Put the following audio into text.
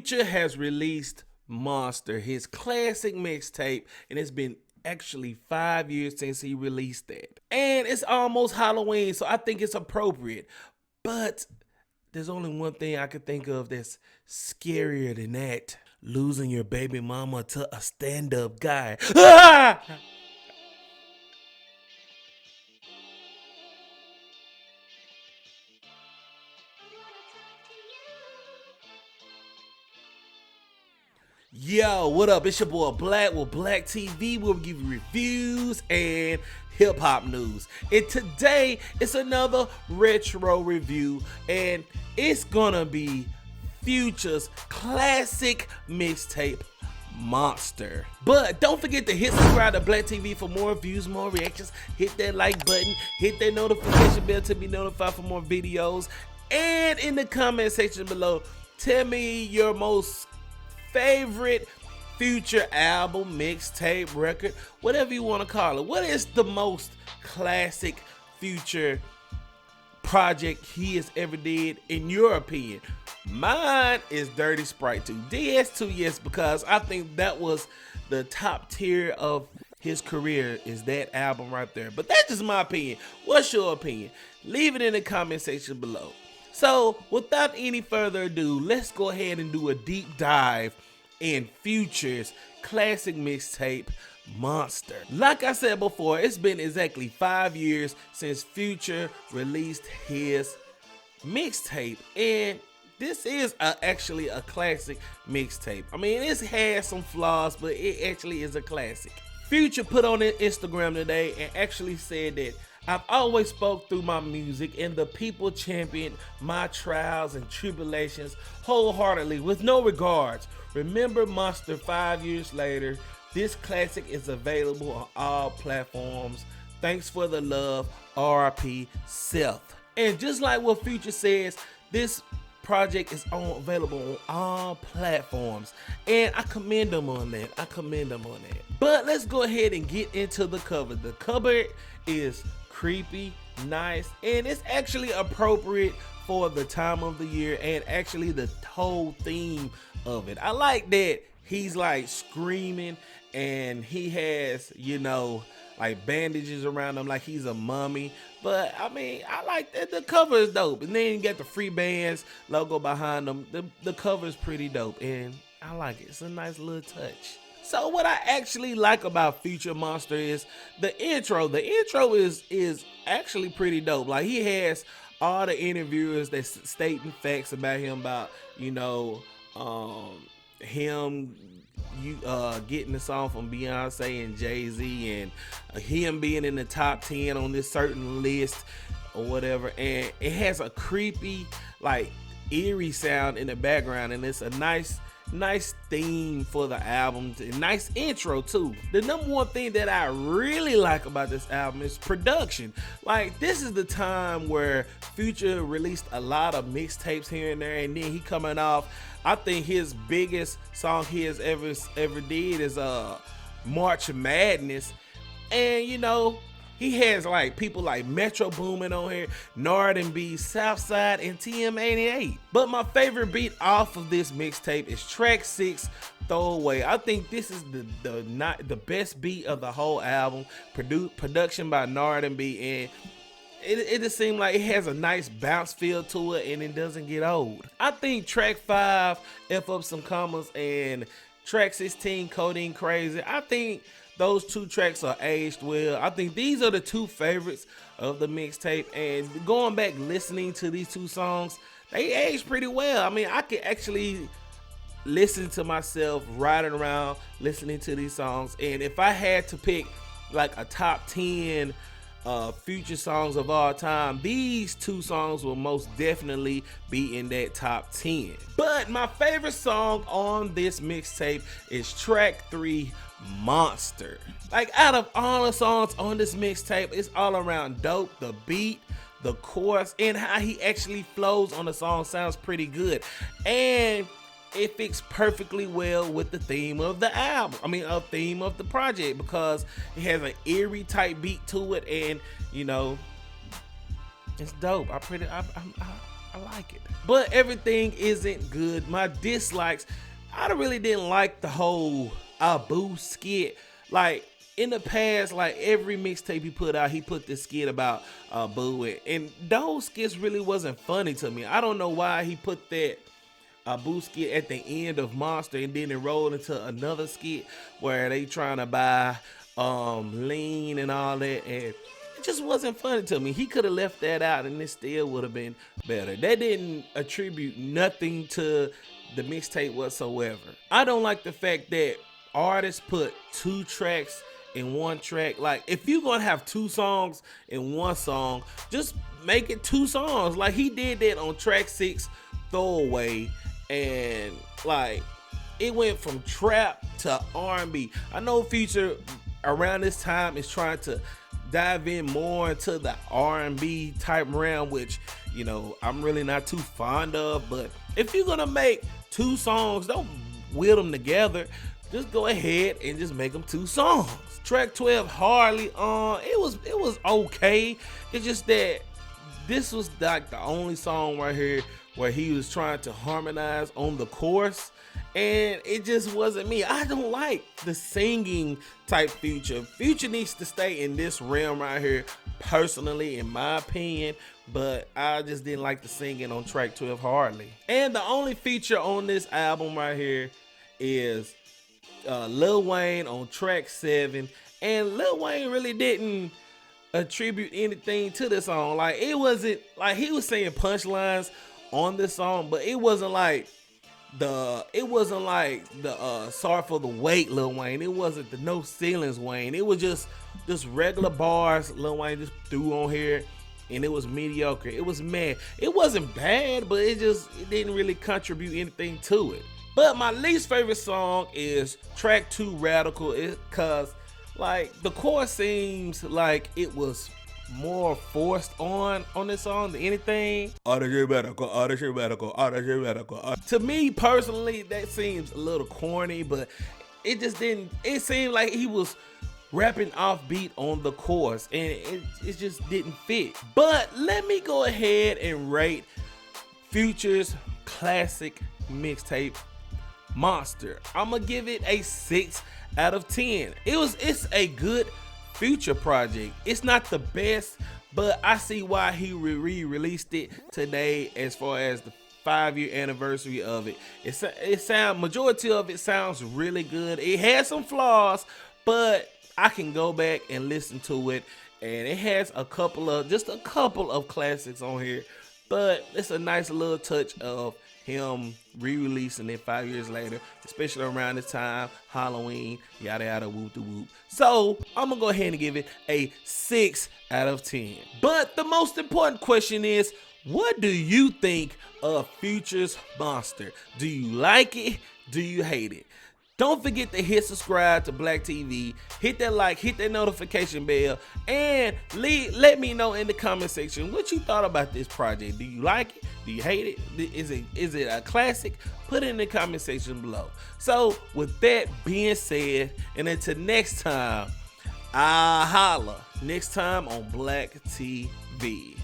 Future has released Monster, his classic mixtape, and it's been actually 5 years since he released that. And it's almost Halloween, so I think it's appropriate. But there's only one thing I could think of that's scarier than that. Losing your baby mama to a stand-up guy. Ah! Yo, what up? It's your boy Black with Black TV. We'll give you reviews and hip hop news. And today it's another retro review, and it's gonna be Future's classic mixtape, Monster. But don't forget to hit subscribe to Black TV for more views, more reactions. Hit that like button, hit that notification bell to be notified for more videos. And in the comment section below, tell me your most favorite Future album, mixtape, record, whatever you want to call it. What is the most classic Future project he has ever did in your opinion? Mine is Dirty Sprite 2. DS2, yes, because I think that was the top tier of his career, is that album right there. But that's just my opinion. What's your opinion? Leave it in the comment section below. So without any further ado, let's go ahead and do a deep dive in Future's classic mixtape, Monster. Like I said before, it's been exactly 5 years since Future released his mixtape, and this is actually a classic mixtape. I mean, it has some flaws, but it actually is a classic. Future put on his Instagram today and actually said that I've always spoke through my music, and the people championed my trials and tribulations wholeheartedly with no regards. Remember Monster 5 years later. This classic is available on all platforms. Thanks for the love, RIP Seth. And just like what Future says, this project is available on all platforms, and I commend them on that. But let's go ahead and get into the cover. The cover is creepy, nice, and it's actually appropriate for the time of the year and actually the whole theme of it. I like that he's like screaming and he has, you know, like bandages around him like he's a mummy. But I mean, I like that. The cover is dope, and then you got the Free Bands logo behind them. The cover is pretty dope, and I like it. It's a nice little touch. So what I actually like about Future Monster is the intro. The intro is actually pretty dope. Like, he has all the interviewers that stating facts about him, about, you know, him getting the song from Beyonce and Jay-Z, and him being in the top 10 on this certain list or whatever. And it has a creepy, like, eerie sound in the background, and it's a nice theme for the album, and nice intro too. The number one thing that I really like about this album is production. Like, this is the time where Future released a lot of mixtapes here and there, and then he coming off, I think his biggest song he has ever did is March Madness. And you know, he has like people like Metro Boomin on here, Nard and B, Southside, and TM88. But my favorite beat off of this mixtape is track 6, Throwaway. I think this is the best beat of the whole album. Production by Nard and B, and it just seems like it has a nice bounce feel to it, and it doesn't get old. I think track 5, F Up Some Commas, and track 16, Codeine Crazy, I think those two tracks are aged well. I think these are the two favorites of the mixtape, and going back listening to these two songs, they aged pretty well. I mean, I could actually listen to myself riding around listening to these songs, and if I had to pick like a top 10 Future songs of all time, these two songs will most definitely be in that top 10. But my favorite song on this mixtape is track 3, Monster. Like, out of all the songs on this mixtape, it's all around dope. The beat, the chorus, and how he actually flows on the song sounds pretty good, and it fits perfectly well with the theme of the album. I mean, a theme of the project, because it has an eerie type beat to it, and you know, it's dope. I I like it. But everything isn't good. My dislikes, I really didn't like the whole Boo skit. Like, in the past, like every mixtape he put out, he put this skit about Boo, and those skits really wasn't funny to me. I don't know why he put that Boo skit at the end of Monster, and then it rolled into another skit where they trying to buy lean and all that, and it just wasn't funny to me. He could have left that out and it still would have been better. That didn't attribute nothing to the mixtape whatsoever. I don't like the fact that artists put 2 tracks in 1 track. Like, if you're gonna have 2 songs in 1 song, just make it 2 songs. Like, he did that on track 6, Throwaway, and like it went from trap to R&B. I know Future around this time is trying to dive in more into the R&B type realm, which, you know, I'm really not too fond of. But if you're gonna make 2 songs, don't whip them together. Just go ahead and just make them 2 songs. Track 12, Hardly, it was okay. It's just that this was like the only song right here where he was trying to harmonize on the chorus, and it just wasn't me. I don't like the singing type Future. Future needs to stay in this realm right here, personally, in my opinion, but I just didn't like the singing on track 12, Hardly. And the only feature on this album right here is Lil Wayne on track 7, and Lil Wayne really didn't attribute anything to the song. Like, it wasn't like he was saying punchlines on this song, but it wasn't like the Sorry for the Wait Lil Wayne. It wasn't the No Ceilings Wayne. It was just regular bars Lil Wayne just threw on here, and it was mediocre. It was mad. It wasn't bad, but it didn't really contribute anything to it. But my least favorite song is track 2, Radical, because like the chorus seems like it was more forced on this song than anything. To me personally, that seems a little corny, but it just didn't. It seemed like he was rapping offbeat on the chorus, and it just didn't fit. But let me go ahead and rate Future's classic mixtape, Monster. I'm gonna give it a 6 out of 10. It's a good Future project. It's not the best, but I see why he re-released it today, as far as the 5-year anniversary of it. Majority of it sounds really good. It has some flaws, but I can go back and listen to it, and it has just a couple of classics on here. But it's a nice little touch of him re-releasing it 5 years later, especially around this time, Halloween, yada yada, whoop de whoop. So I'm gonna go ahead and give it a 6 out of 10. But the most important question is, what do you think of Future's Monster? Do you like it? Do you hate it? Don't forget to hit subscribe to Black TV, hit that like, hit that notification bell, and let me know in the comment section what you thought about this project. Do you like it? Do you hate it? Is it a classic? Put it in the comment section below. So with that being said, and until next time, I'll holla next time on Black TV.